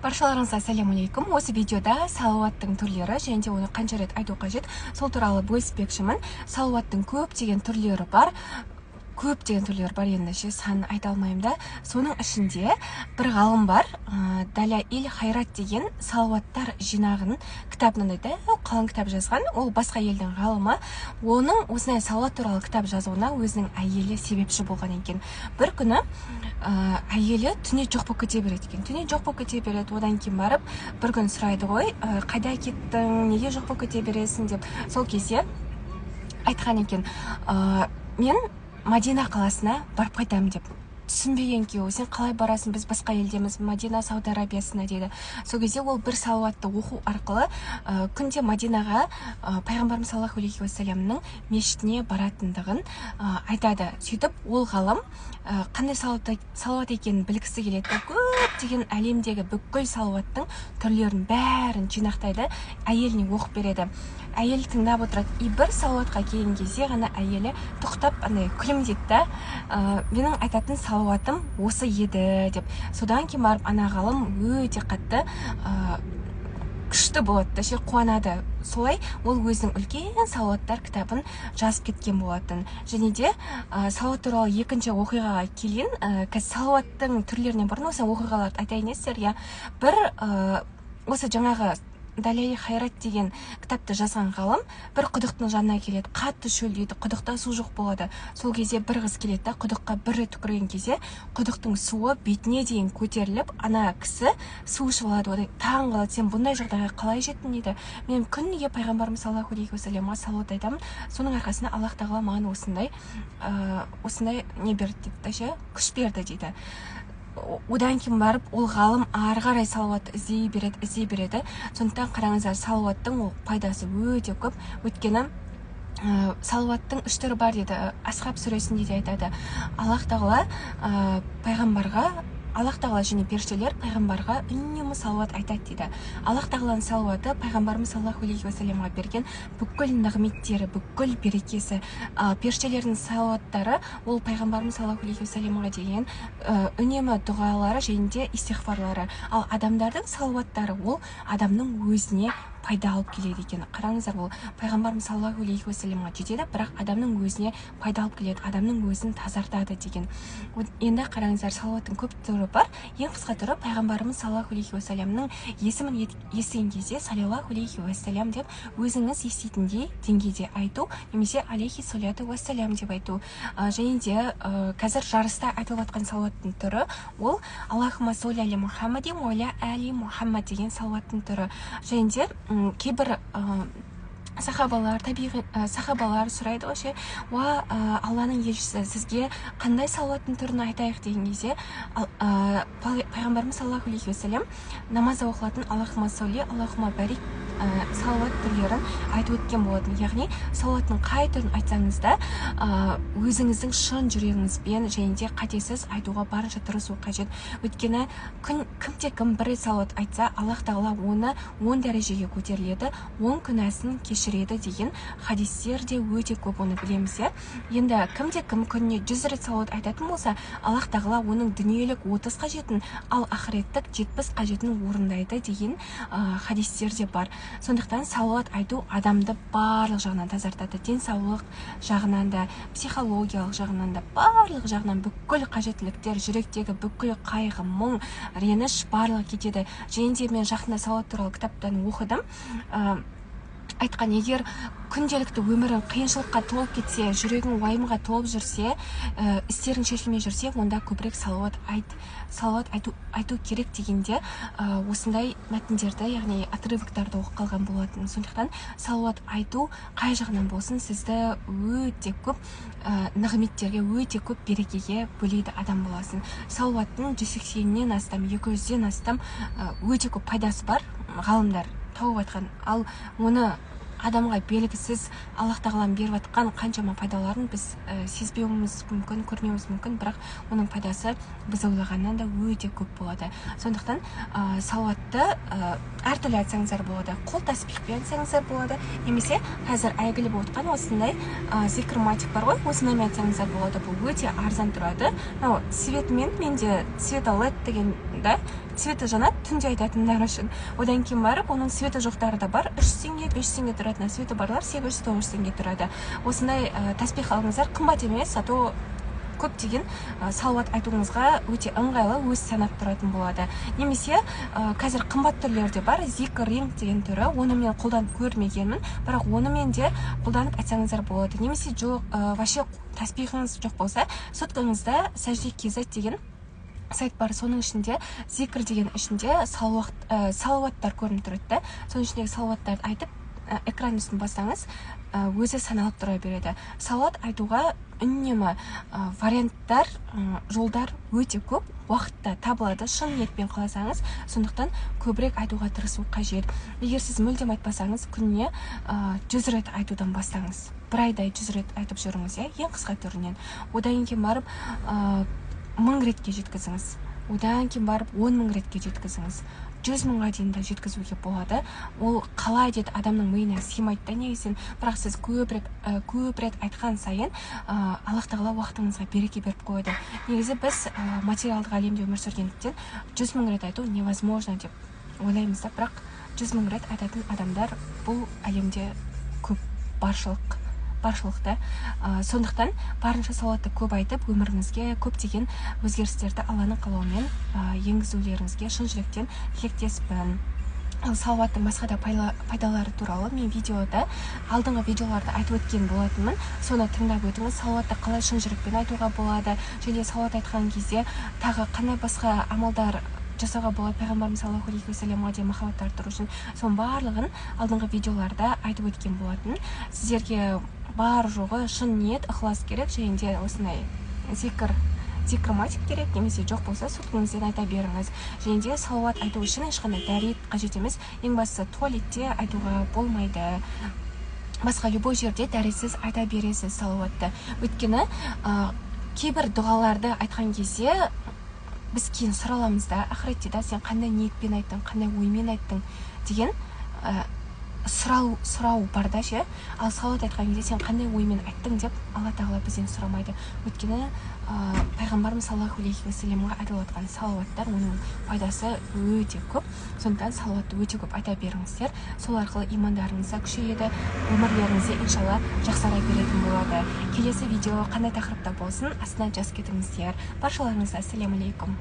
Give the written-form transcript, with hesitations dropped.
Баршаларыңызға сәлем алейкум. Осы видеода салауаттың түрлері және де оны қанша рет айту қажет, сол туралы бөліспекшімін. Салауаттың көптеген түрлері бар. Енді санын айта алмаймын да. Соның ішінде бір ғалым бар, Далаиль Хайрат деген салауаттар жинағын кітабынан қалың кітап жазған. Ол басқа елдің ғалымы. Оның осындай салауат туралы кітап жазуына өзінің әйелі себепші болған екен. Бір күні әйелі түне жоқ болып кете береді екен. Одан кейін барып бір күн сұрайды ғой, қайда кеттің, неге жоқ болып кете бересің деп. Сол кезде айтқан екен, мен Мадина қаласына барып қайтамын деп. Түсінбеген күйеуі, сен қалай барасың, біз басқа елдеміз, Мадина, Сауд Арабиясына дейді. Сол кезде ол бір салауатты оқу арқылы күнде Мадинаға пайғамбарымыз саллаллаху алейхи уассаламның мешітіне баратындығын айтады. Сөйтіп ол ғалым қандай салауат екенін білгісі келеді. Көптеген әлемдегі бүкіл салауаттың түрлерін бәрін жинақтайды, әйеліне оқып береді. Әйел тыңдап отырады. И бір салауатқа келген кезде ғана әйелі тоқтап күлімдейді да, менің айтатын салауатым осы еді деп. Содан кейін барып ана ғалым өте қатты күшті болады, қуанады. Солай ол өзінің үлкен салауаттар кітабын жазып кеткен болатын. Және де салауат туралы екінші оқиғаға келген, салауаттың түрлерінен бұрын осы оқиғаларды айтайын сіздерге. Бір осы жаңағы Далаиль Хайрат деген кітапты жазған ғалым бір құдықтың жанына келеді. Қатты шөлдейді, құдықта су жоқ болады. Сол кезде бір қыз келеді да, құдыққа бір рет түкірген кезде құдықтың суы бетіне дейін көтеріліп, ана кісі су ішіп алады. Таң қалады, сен бұндай жағдайға қалай жеттің дейді. Мен күніге пайғамбарымыз саллаллаху алейхи уассаламға салауат айтамын. Соның арқасында Аллах тағала маған осындай не берді дейді, күш берді дейді. Одан кейін барып ол ғалым ары қарай салауатты іздей береді. Сондықтан қараңыздар, салауаттың ол пайдасы өте көп. Өйткені салауаттың 3 түрі бар дейді. Асхаб сүресінде де айтады. Аллах тағала Аллах тағала және періштелер пайғамбарға үнемі салауат айтады дейді. Аллах тағаланың салауаты пайғамбарымыз саллаллаху алейхи уассаламға берген бүкіл нығметтері, бүкіл берекесі. Періштелердің салауаттары ол пайғамбарымыз саллаллаху алейхи уассаламға деген үнемі дұғалары және де истихфарлары. Ал адамдардың салауаттары ол адамның өзіне пайда алып келеді екен. Қараңыздар, ол пайғамбарымыз саллаллаху алейхи уассаламға жетеді, бірақ адамның өзіне пайда алып келеді, адамның өзін тазартады деген. Енді қараңыздар, салауаттың көп түрі бар. Ең қысқа түрі пайғамбарымыз саллаллаху алейхи уассаламның есімін естіген кезде саллаллаху алейхи уассалам деп өзіңіз еститіндей деңгейде айту, немесе алейхи саллату уассалам деп айту. Және де қазір жарыста айтылып жатқан салауаттың түрі ол Аллахумма солли аля Мухаммадин ва аля али Мухаммад деген салауаттың түрі. Және де кейбір сахабалар сұрайды ғой, Алланың елшісі, сізге қандай салауаттың түрін айтайық деген кезде пайғамбарымыз саллаллаху алейхи уассалам намазда оқылатын Аллахумма солли, Аллахумма барик салауат түрлерін айтып өткен болатын. Яғни салауаттың қай түрін айтсаңыз да өзіңіздің шын жүрегіңізбен және де қатесіз айтуға барынша тырысу қажет. Өйткені кім бір салауат айтса, Аллах тағала оны 10 дәрежеге көтеріледі, 10 күнәсін кешіреді деген хадистер де өте көп, оны білеміз. Енді кім күніне 100 рет салауат айтатын болса, Аллах тағала оның дүниелік 30 қажетін, ал ақыреттік 70 қажетін орындайды деген хадистер де бар. Сондықтан салауат айту адамды барлық жағынан тазартады. Денсаулық жағынан да, психологиялық жағынан да, барлық жағынан бүкіл қажеттіліктер, жүректегі бүкіл қайғы, мұң, реніш барлығы кетеді. Және де мен жақында салауат туралы кітаптан оқыдым. Айтқан, егер күнделікті өмірің қиыншылыққа толып кетсе, жүрегің уайымға толып жүрсе, істерің шешілмей жүрсе, онда көбірек салауат айту керек дегенде осындай мәтіндерді, яғни отрывоктарды оқып қалған болатын. Сондықтан салауат айту қай жағынан болсын сізді өте көп нығметтерге, өте көп берекеге бөлейді адам боласын. Салауаттың 180-нен астам, 200-ден астам өте көп пайдасы бар, ғалымдар тауып айтқан. Ал оны адамға белгісіз Аллах тағаланың беріп жатқан қаншама пайдаларын біз сезбеуіміз мүмкін, көрмеуіміз мүмкін, бірақ оның пайдасы біз ойлағаннан да өте көп болады. Сондықтан салауатты әртүрлі айтсаңыздар болады. Қол тәсбихпен айтсаңыздар болады, немесе қазір әйгілі болып жатқан осындай зикр-матик бар ғой, осындай айтсаңыздар болады. Бұл өте арзан тұрады. Светмен, менде Света LED деген да цветі жанады түнде айтатындар үшін. Одан кейін барып оның цветі жоқтары да бар. 300 теңге 500 теңге тұратын, цветі барлар 800-900 теңге тұрады. Осындай таспих алыңыздар, қымбат емес, ато көптеген салауат айтуыңызға өте ыңғайлы, өз санап тұратын болады. Немесе қазір қымбат түрлері бар, зикр ринг деген түрі, оны мен қолданып көрмегенмін, бірақ оны мен де қолданып айтсаңыздар болады. Немесе жоқ, вообще таспихыңыз жоқ болса, соткаңызда сәжде kz деген сайт бар, соның ішінде зикр деген ішінде салауаттар көрініп тұрады. Соның ішіндегі салауаттарды айтып экран үстін бассаңыз, өзі саналып тұра береді. Салауат айтуға үнемі варианттар, жолдар өте көп, уақытта табылады, шын ниетпен қаласаңыз, сондықтан көбірек айтуға тырысу қажет. Егер сіз мүлдем айтпасаңыз, күніне 100 рет айтудан бастаңыз. Бір айда 100 рет айтып жүріңіз, ең қысқа түрінен. Одан кейін барып 1000 ретке жеткізіңіз. Одан кейін барып 10.000 ретке жеткізіңіз. 100 мыңға дейін де жеткізуге болады. Ол қалай дейді, адамның миына сыймайды да негізінен, бірақ сіз көп рет айтқан сайын Аллах тағала уақытыңызға береке беріп қойды. Негізі біз материалдық әлемде өмір сүргендіктен 100 мың рет айту невозможно деп ойлаймыз да, бірақ 100 мың рет айтатын адамдар бұл әлемде көп, баршылықта. Сондықтан барынша салауатты көп айтып, өміріңізге көптеген өзгерістерді Алланың қалауымен енгізулеріңізге шын жүректен тілектеспін. Салауаттың басқа да пайдалары туралы мен алдыңғы видеоларда айтып өткен болатынмын. Соны тыңдап өтіңіз. Салауатты қалай шын жүрекпен айтуға болады, және салауат айтқан кезде тағы қандай басқа амалдар жасауға болады, пайғамбарымыз саллаллаху алейхи уассаламға деген махаббатты арттыру үшін. Соның барлығын алдыңғы видеоларда айтып өткен болатын. Сіздерге бар жоғы шын ниет, ықылас керек, және де осындай зикр-матик керек, немесе жоқ болса соткаңыздан айта беріңіз. Және де салауат айту үшін ешқандай дәрет қажет емес. Ең бастысы туалетте айтуға болмайды. Басқа любой жерде дәретсіз айта бересіз салауатты. Өйткені кейбір дұғаларды айтқан кезде біз кейін сұраламыз да, ақыретте да сен қандай ниетпен айттың, қандай оймен айттың деген сұрау бар да ше. Ал салауат айтқан кезде сен қандай оймен айттың деп Алла тағала бізден сұрамайды. Өйткені пайғамбарымыз саллаллаху алейхи уассаламға айтылатын салауаттар, оның пайдасы өте көп. Сондықтан салауатты өте көп айта беріңіздер. Сол арқылы имандарыңыз күшейеді, өмірлеріңізде иншалла жақсара беретін болады. Келесі видео қандай тақырыпта болсын, астына жазып кетіңіздер. Баршаларыңызға ассаламу алейкум.